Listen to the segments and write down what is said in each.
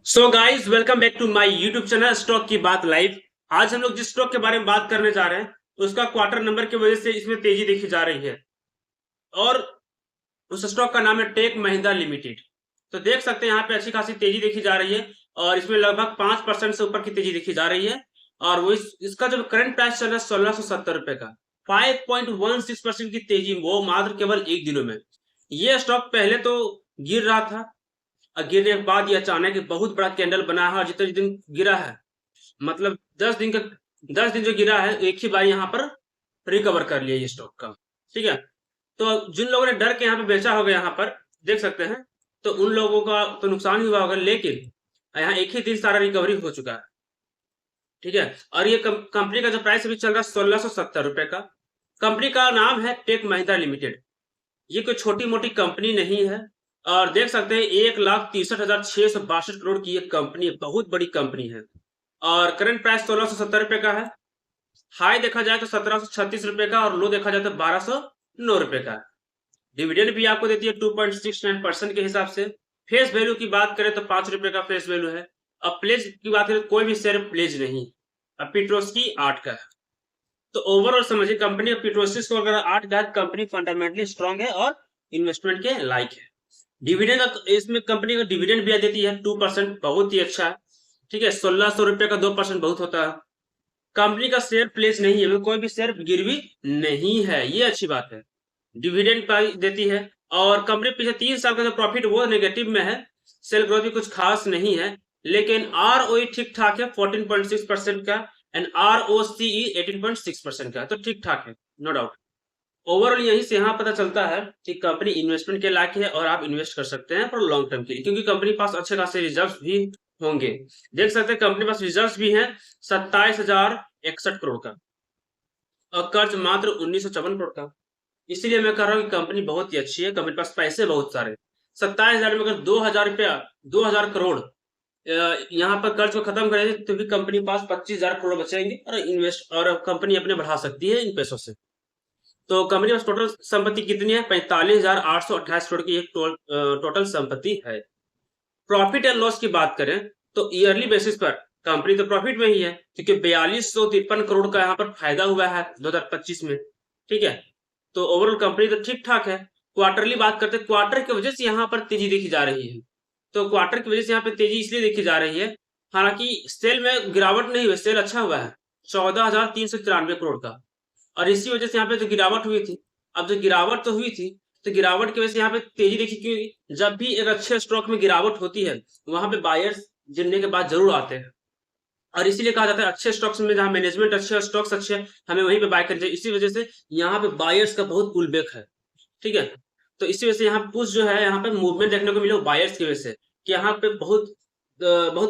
So guys, welcome back to my YouTube channel stock की बात live. आज हम लोग जिस स्टॉक के बारे में बात करने जा रहे हैं उसका क्वार्टर नंबर की वजह से इसमें तेजी देखी जा रही है और उस स्टॉक का नाम है टेक महिंद्रा लिमिटेड। तो देख सकते हैं यहाँ पे अच्छी खासी तेजी देखी जा रही है और इसमें लगभग 5% से ऊपर की तेजी देखी जा रही है। और वो इसका जो करंट प्राइस चल रहा है 1670 रुपए का, 5.16% की तेजी, वो मात्र केवल एक दिनों में। ये स्टॉक पहले तो गिर रहा था और गिरने के बाद ये अचानक एक बहुत बड़ा कैंडल बना है और जितने दिन गिरा है, मतलब 10 दिन जो गिरा है एक ही बार यहाँ पर रिकवर कर लिया ये स्टॉक का। ठीक है, तो जिन लोगों ने डर के यहाँ पे बेचा होगा, यहाँ पर देख सकते हैं, तो उन लोगों का तो नुकसान ही हुआ होगा, लेकिन यहाँ एक ही दिन सारा रिकवरी हो चुका है। ठीक है, और ये कंपनी का जो प्राइस अभी चल रहा है 1670 रुपए का। कंपनी का नाम है टेक महिंद्रा लिमिटेड। ये कोई छोटी मोटी कंपनी नहीं है और देख सकते हैं 1,63,662 करोड़ की ये कंपनी है, बहुत बड़ी कंपनी है। और करंट प्राइस 1670 रुपए का है। हाई देखा जाए तो 1736 रुपए का और लो देखा जाए तो 1209 रुपए का है। डिविडेंड भी आपको देती है 2.69% के हिसाब से। फेस वैल्यू की बात करें तो 5 रुपए का फेस वैल्यू है। अब प्लेज की बात करें तो कोई भी शेयर प्लेज नहीं। अब पीट्रोस की 8 का है। तो ओवरऑल समझिए, कंपनी पीट्रोसिस को अगर 8 का है, कंपनी फंडामेंटली स्ट्रांग है और इन्वेस्टमेंट के लायक है। डिविडेंड इसमें कंपनी का डिविडेंड भी देती है 2%, बहुत ही अच्छा है। ठीक है, 1600 रुपए का 2% बहुत होता है। कंपनी का शेयर प्लेस नहीं है, कोई भी शेयर गिरवी नहीं है, ये अच्छी बात है। डिविडेंड देती है और कंपनी पिछले 3 साल का जो प्रॉफिट वो नेगेटिव में है। सेल ग्रोथ भी कुछ खास नहीं है, लेकिन आरओई ठीक ठाक है 14.6% का एंड आरओसीई 18.6% का, तो ठीक ठाक है, नो डाउट। ओवरऑल यहीं से यहाँ पता चलता है कि कंपनी इन्वेस्टमेंट के लायक है और आप इन्वेस्ट कर सकते हैं फॉर लॉन्ग टर्म के लिए, क्योंकि कंपनी के पास अच्छे खासे रिजर्व भी होंगे। देख सकते हैं कंपनी के पास रिजर्व भी है 27,061 करोड़ का और कर्ज मात्र 1,954 करोड़ का। इसीलिए मैं कह रहा हूँ कि कंपनी बहुत ही अच्छी है, कंपनी के पास पैसे बहुत सारे। 27,000 में अगर 2,000 रुपया, 2,000 करोड़ यहाँ पर कर्ज को खत्म करेंगे तो भी कंपनी के पास 25,000 करोड़ बचेंगे और इन्वेस्ट और कंपनी अपने बढ़ा सकती है इन पैसों से। तो कंपनी में टोटल संपत्ति कितनी है? 45,828 करोड़ की एक टोटल संपत्ति है। प्रॉफिट एंड लॉस की बात करें तो ईयरली बेसिस पर कंपनी तो प्रॉफिट में ही है, क्योंकि 4253 करोड़ का यहाँ पर फायदा हुआ है 2025 में। ठीक है, तो ओवरऑल कंपनी तो ठीक ठाक है। क्वार्टरली बात करते हैं, क्वार्टर की वजह से यहाँ पर तेजी देखी जा रही है। तो क्वार्टर की वजह से यहाँ पे तेजी इसलिए देखी जा रही है, हालांकि सेल में गिरावट नहीं हुई, सेल अच्छा हुआ है 14,394 करोड़ का। और इसी वजह से यहाँ पे जो गिरावट हुई थी, अब जो गिरावट तो हुई थी, तो गिरावट की वजह से यहाँ पे तेजी देखी, क्योंकि जब भी एक अच्छे स्टॉक में गिरावट होती है वहां पे बायर्स गिरने के बाद जरूर आते हैं। और इसीलिए कहा जाता है अच्छे स्टॉक्स में जहां मैनेजमेंट अच्छे और स्टॉक्स अच्छे हैं, हमें वहीं पे बाय करना चाहिए। इसी वजह से यहाँ पे बायर्स का बहुत पुल बैक है। ठीक है, तो इसी वजह से यहाँ पुश जो है, यहाँ पे मूवमेंट देखने को मिले बायर्स की वजह से, कि यहाँ पे बहुत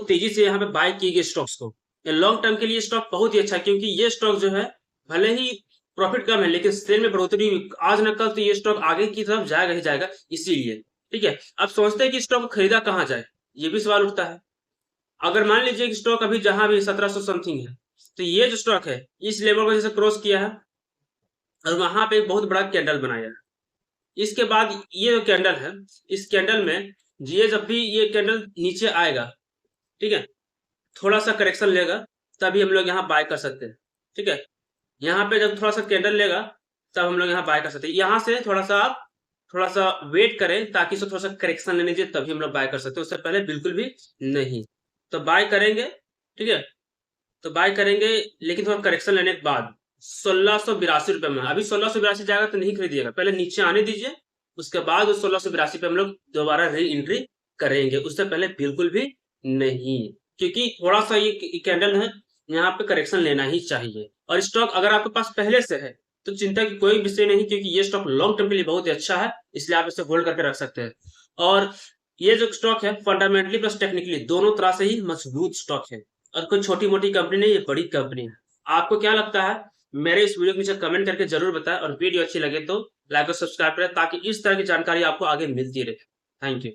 तेजी से यहाँ पे बाय किए गए स्टॉक्स को। लॉन्ग टर्म के लिए स्टॉक बहुत ही अच्छा है, क्योंकि ये स्टॉक जो है भले ही प्रॉफिट कम है लेकिन सेल में बढ़ोतरी आज न कल तो ये स्टॉक आगे की तरफ जाएगा ही जाएगा, इसीलिए। ठीक है, अब सोचते हैं कि स्टॉक खरीदा कहाँ जाए, ये भी सवाल उठता है। अगर मान लीजिए कि स्टॉक अभी जहां भी 1700 समथिंग है, तो ये जो स्टॉक है इस लेवल को जैसे क्रॉस किया है और वहां पे एक बहुत बड़ा कैंडल बनाया है। इसके बाद ये जो कैंडल है, इस कैंडल में ये जब भी ये कैंडल नीचे आएगा, ठीक है, थोड़ा सा करेक्शन लेगा, तभी हम लोग यहाँ बाय कर सकते हैं। ठीक है, यहाँ पे जब थोड़ा सा कैंडल लेगा तब हम लोग यहाँ बाय कर सकते हैं। यहाँ से थोड़ा सा वेट करें ताकि इसको थोड़ा सा करेक्शन लेने दीजिए, तभी हम लोग बाय कर सकते हैं, उससे पहले बिल्कुल भी नहीं। तो बाय करेंगे, ठीक है, तो बाय करेंगे लेकिन थोड़ा करेक्शन लेने के बाद 1682 रुपए में। अभी 1682 जाएगा तो नहीं खरीदिएगा, पहले नीचे आने दीजिए, उसके बाद उस 1682 पे हम लोग दोबारा री एंट्री करेंगे, उससे पहले बिल्कुल भी नहीं। क्योंकि थोड़ा सा ये कैंडल है, यहाँ पे करेक्शन लेना ही चाहिए। और स्टॉक अगर आपके पास पहले से है तो चिंता की कोई विषय नहीं, क्योंकि ये स्टॉक लॉन्ग टर्म के लिए बहुत ही अच्छा है, इसलिए आप इसे होल्ड करके रख सकते हैं। और ये जो स्टॉक है फंडामेंटली प्लस टेक्निकली दोनों तरह से ही मजबूत स्टॉक है और कोई छोटी मोटी कंपनी नहीं, ये बड़ी कंपनी है। आपको क्या लगता है मेरे इस वीडियो के नीचे कमेंट करके जरूर बताएं और वीडियो अच्छी लगे तो लाइक और सब्सक्राइब करें, ताकि इस तरह की जानकारी आपको आगे मिलती रहे। Thank you.